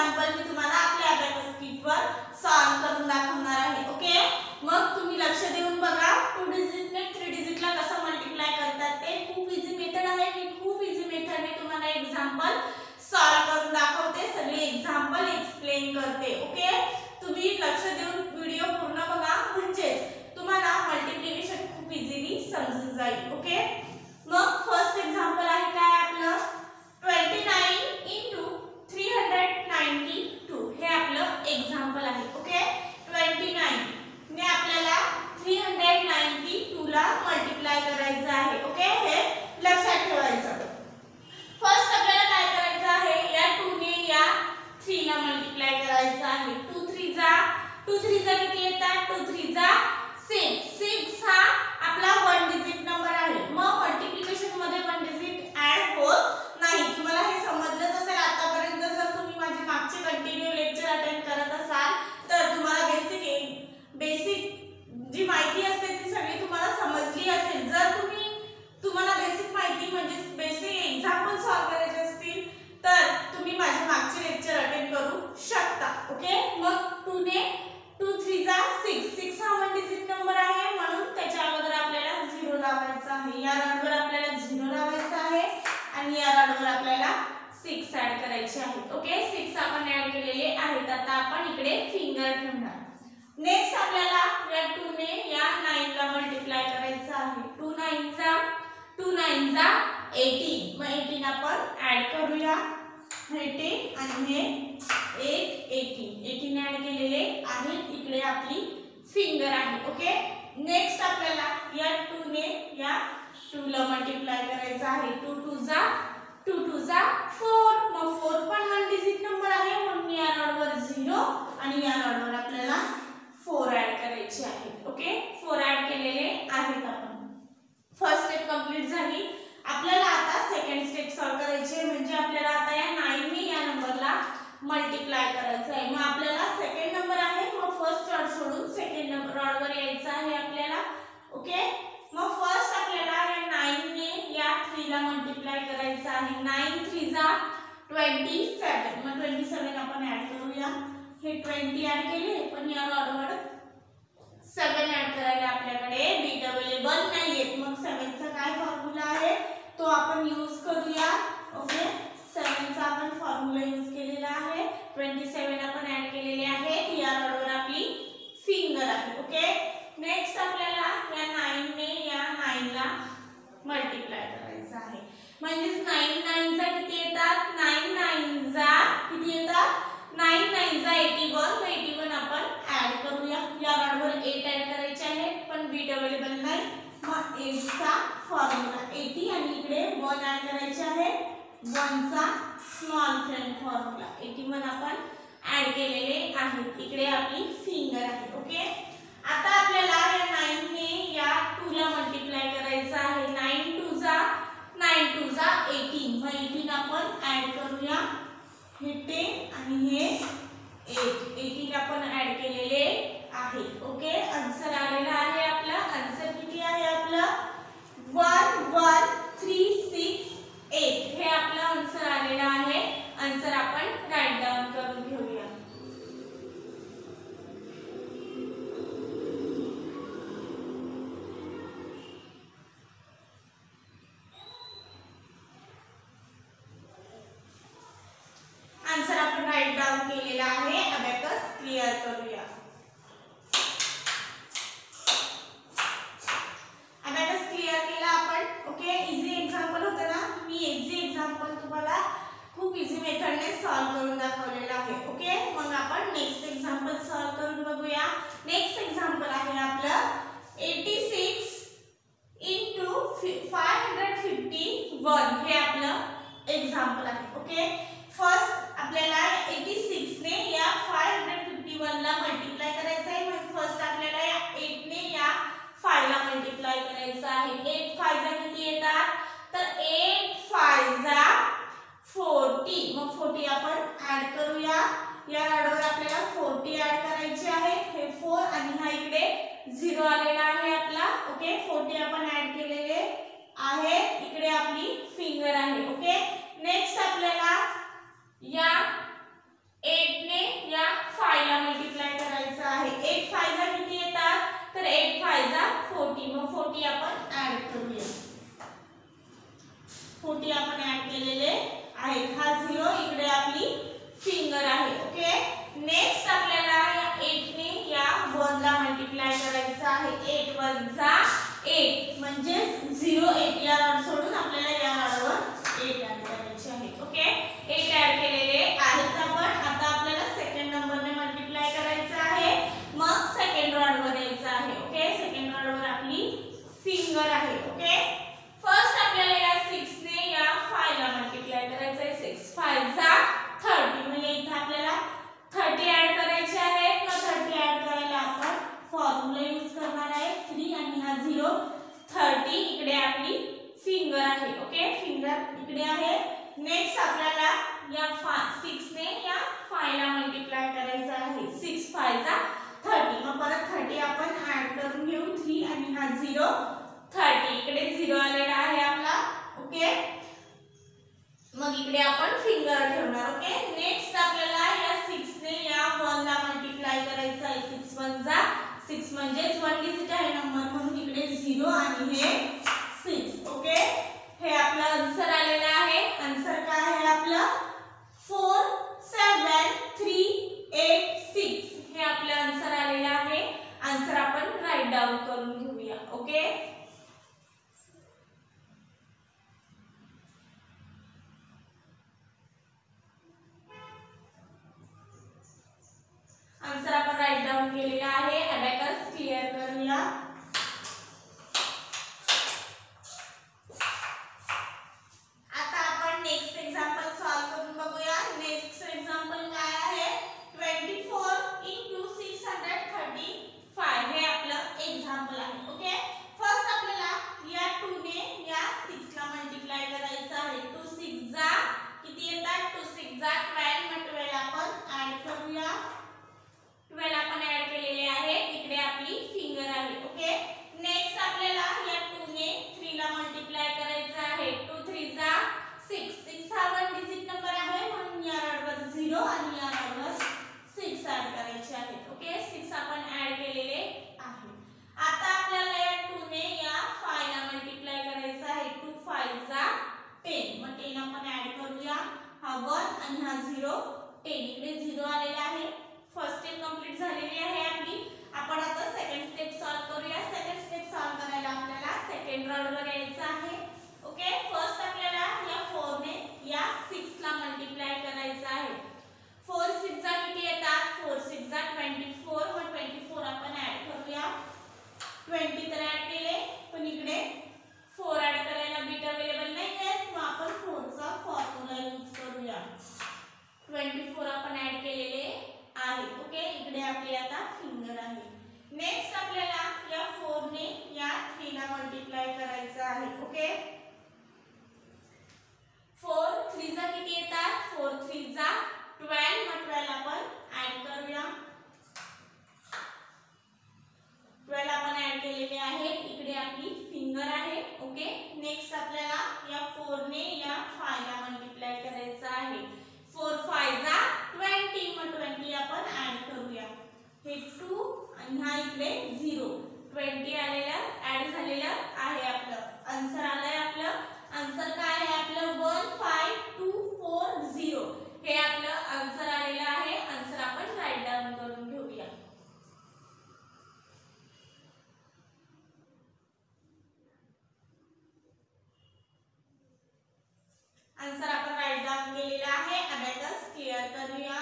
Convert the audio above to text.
Example मी तुम्हाला आपल्या abacus किटवर solve करून दाखवणार आहे. ओके, मग तुम्ही लक्ष देऊन बघा. 2 डिजिटने 3 डिजिटला कसं मल्टिप्लाय करतात ते खूप इझी मेथड आहे. मी खूप इझी मेथडने तुम्हाला एक्झाम्पल सॉल्व करून दाखवते, सगळे एक्झाम्पल एक्सप्लेन करते. ओके, तुम्ही लक्ष देऊन व्हिडिओ पूर्ण बघा, म्हणजे तुम्हाला मल्टिप्लिकेशन खूप इझिली समजून जाईल. ओके, मग फर्स्ट एक्झाम्पल आहे काय आपलं 29 into 392 हे आपलं एक्झाम्पल आहे. ओके, 29 ने आपल्याला 392 ला मल्टिप्लाय करायचं आहे. ओके, हे लक्षात ठेवायचं. फर्स्ट आपल्याला काय करायचं आहे, या 2 ने या 3 ला मल्टिप्लाय करायचं आहे. 2 3 जा किती येतात, 2 3 जा 6. 6 हा आपला 1 डिजिट नंबर आहे. मग मल्टिप्लिकेशन मध्ये 1 डिजिट ऍड होत नाही. तुम्हाला हे समजलंच असेल आतापर्यंत. जर तुम्ही माझे मागचे कंटिन्यू लेक्चर अटेंड करत असाल तर तुम्हाला बेसिक जी माहिती असते ती सगळी तुम्हाला समजली असेल. जर तुम्हाला बेसिक माहिती म्हणजे बेसिक एक्झाम्पल सॉल्व करायचे असतील तर तुम्ही माझे मागचे लेक्चर अटेंड करू शकता. ओके, मग 2 ने 2 3 जा 6. 6 हा 1 डिजिट नंबर आहे, म्हणून त्याच्या अगोदर आपल्याला 0 लावायचा आहे. या रॉडवर आपल्याला 0 लावायचा आहे आणि या रॉडवर आपल्याला 6 ऍड करायचे आहेत. ओके, 6 आपण ऍड केलेले आहेत. आता आपण इकडे फिंगर ठेवणार. नेक्स्ट आपल्याला या 2 ने या 9 ला मल्टिप्लाय करायचं आहे. 2 9 जा 18. मग 18 आपण ऍड करूया. 18 आणि हे 18 ऍड केलेले आहेत. इकडे आपली फिंगर आहे. ओके, नेक्स्ट आपल्याला या 2 ने या 2 ला मल्टिप्लाय करायचं आहे. 2 2 जा 4. मग 4 पण 1 डिजिट नंबर आहे, म्हणून या नोडवर 0 आणि या नोडवर आपल्याला 4 ऍड करायचे आहेत. ओके, 4 ऍड केलेले आहेत आपण. फर्स्ट स्टेप कंप्लीट झाली. आपल्याला आता सेकंड स्टेप सॉल्व करायची आहे, म्हणजे आपल्याला आता या 9 ने या नंबरला मल्टिप्लाय करायचं आहे. मग आपल्याला सेकंड नंबर आहे, मग फर्स्ट रॉड सोडून सेकंड नंबर रॉडवर यायचं आहे आपल्याला. ओके, मग फर्स्ट आपल्याला या 9 ने या 3 ला मल्टिप्लाय करायचं आहे. 9 3 जा 27. मग 27 आपण ऍड करूया. हे 20 ऍड केले, पण या रॉडवर 7 ऍड करायला आपल्याकडे बीट अवेलेबल नाहीये. मग 7 चा काय फॉर्म्युला आहे तो आपण यूज करूया. ओके, 7 चा आपण फॉर्म्युला यूज केलेला आहे. 27 आपण ऍड केलेले आहे. या रॉडवर आपली फिंगर आहे. ओके, नेक्स्ट आपल्याला या 9 ने या 9 ला मल्टिप्लाय करायचं आहे. म्हणजे 9 9 जा किती येतात, 9 9 जा किती येतात, 9 9 जा 81. 81 आपण ऍड करूया. या रॉडवर 8 ऍड करायचे आहे, पण बीट अवेलेबल नाही. मग 8 चा फॉर्म्युला 80 आणि इकडे 1 ऍड करायचे आहे. 1 चा स्मॉल फ्रेंड फॉर्म्युला 81 आपण ऍड केलेले आहेत. इकडे आपली फिंगर आहे. ओके, आता आपल्याला या 9 ने या 2 ला मल्टिप्लाय करायचं आहे. 9 2 जा 18. मग 18 आपण ऍड करूया. हे 10 आणि हे 18 आपण ऍड केलेले आहे. ओके, आन्सर आलेला आहे आपला. आन्सर किती आहे आपलं 11368. हे आपलं आन्सर आलेला आहे. आन्सर आपण राईट डाउन करून घेऊया. आन्सर आपण राईट डाउन केलेला आहे. अबॅकस क्लिअर करूया. अबॅकस क्लिअर केला आपण. ओके, इझी एक्झाम्पल होतं ना. मी इझी एक्झाम्पल तुम्हाला खूप इझी मेथडने सॉल्व करून दाखवलेला आहे. ओके, मग आपण नेक्स्ट एक्झाम्पल सॉल्व करून बघूया. नेक्स्ट एक्झाम्पल आहे आपलं 86 into 551. हे आपलं एक्झाम्पल आहे. ओके, फर्स्ट आपल्याला 86 ने या 551 ला मल्टिप्लाय करायचं आहे. म्हणजे फर्स्ट आपल्याला या 8 ने या 5 ला मल्टिप्लाय करायचं आहे. 8 5 जा किती येतात, तर 8 5 जा 40. मग 40 आपण ऍड करूया. या रॉडवर आपल्याला 40 ऍड करायचे आहे. हे 4 आणि हा इकडे 0 आलेला आहे आपला. ओके, 40 आपण ऍड केलेले आहे. इकडे आपली फिंगर आहे. ओके, नेक्स्ट आपल्याला या 8 नेक्स्ट आपल्याला या 6 ने या 5 ला मल्टिप्लाय करायचं आहे. 6 5 जा 30. मग परत 30 आपण ऍड करून घेऊ. 3 आणि हा 0 30. इकडे 0 आलेला आहे आपला. ओके, मग इकडे आपण फिंगर ठेवणार. ओके, नेक्स्ट आपल्याला या 6 ने या 1 ला मल्टिप्लाय करायचं आहे. 6 1 जा 6 म्हणजे 1 डिजिट आहे नंबर, म्हणून इकडे 0 आणि हे 6. ओके, हे आपलं आन्सर आलेलं आहे. आन्सर काय आहे आपलं 4 7 3 8 6. हे आपलं आन्सर आलेलं आहे. आन्सर आपण राईट डाऊन करून घेऊया. ओके, आन्सर आपण राईट डाऊन केलेला आहे. अबॅकस क्लिअर करूया. आता आपण नेक्स्ट एक्झाम्पल सॉल्व करून बघूया. नेक्स्ट एक्झाम्पल काय आहे 24 into 635. हे आपलं एक्झाम्पल आहे. ओके, फर्स्ट आपल्याला या 2 ने या 6 ला मल्टिप्लाय करायचं आहे. 2 6 जा किती येतात 2 6 जा 12. मग 12 आपण ऍड करूया. 12 आपण ऍड केलेले आहे. इकडे आपली फिंगर आहे. ओके, नेक्स्ट आपल्याला या 2 ने 3 ला मल्टिप्लाय करायचं आहे. 2 3 जा 6. 6 हा 1 डिजिट नंबर आहे, म्हणून या रॉडवर 0 आणि या रॉडवर 6 ऍड करायचे आहेत. ओके, 6 आपण ऍड केलेले आहे. आता आपल्याला या 2 ने या 5 ला मल्टिप्लाय करायचं आहे. 2 5 जा 10. मग 10 आपण ऍड करूया. हा 1 आणि हा 0 10. इकडे 0 आलेला आहे. फर्स्ट स्टेप कंप्लीट झालेली आहे आपली. आपण आता सेकंड स्टेप सॉल्व करूया. सेकंड स्टेप सॉल्व करायला आपल्याला सेकंड राउंडवर यायचं आहे. ओके, फर्स्ट आपल्याला या 4 ने या 6 ला मल्टिप्लाय करायचं आहे. 4 6 जा किती येतात 4 6 जा 24. मग 24 आपण ऍड करूया. 20 तर ऍड केले, पण इकडे 4 ऍड करायला बीट अवेलेबल नाही आहे, मग आपण 4 चा फॉर्म्युला यूज करूया. 24 आपण ऍड केलेले आहे. ओके, इकडे आपली आता फिंगर आहे. नेक्स्ट आपल्याला या 4 ने या 3 ला मल्टिप्लाय करायचं आहे. ओके, 4 3 जा किती येतात 4 3 जा 12. मग 12 आपण ऍड करूया. 12 आपण ऍड केलेले आहेत. इकडे आपली फिंगर आहे. ओके, नेक्स्ट आपल्याला या 4 ने या 5 ला मल्टिप्लाय करायचं आहे. 4 5 जा 20. मग 20 आपण ऍड करूया. हे 2 आणि हा इकडे 0. 20 आलेलं ऍड झालेलं आहे. आपलं आन्सर आलंय. आपलं आन्सर काय आहे आपलं 1 5 2 4 0. हे आपलं आन्सर आलेलं आहे. आन्सर आपण राईट डाऊन करून घेऊया. आन्सर आपण राईट डाऊन केलेला आहे. अबॅकस क्लिअर करूया.